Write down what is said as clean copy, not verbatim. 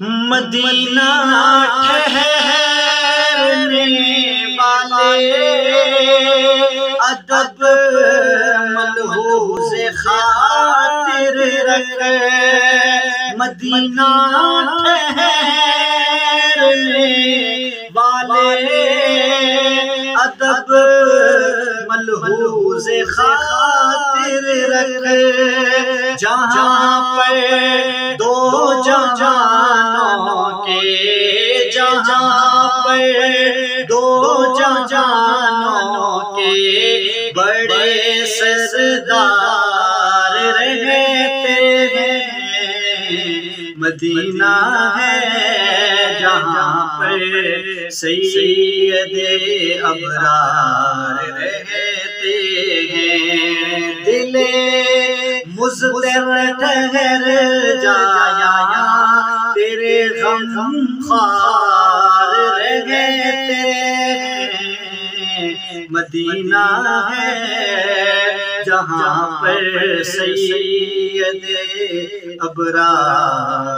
مدینہ ٹھہرنے والے ادب ملحوظ خاطر رکھ، مدینہ ٹھہرنے والے ادب ملحوظ خاطر رکھ، جہاں پر دو جہانوں کے، جہاں پر دو جہانوں کے بڑے سردار رہتے ہیں، مدینہ ہے جہاں پر سید ابرار رہتے ہیں، دل مضطر ٹھہر جایا تیرے غم خوار رہتے ہیں، مدینہ ہے جہاں پر سید ابرار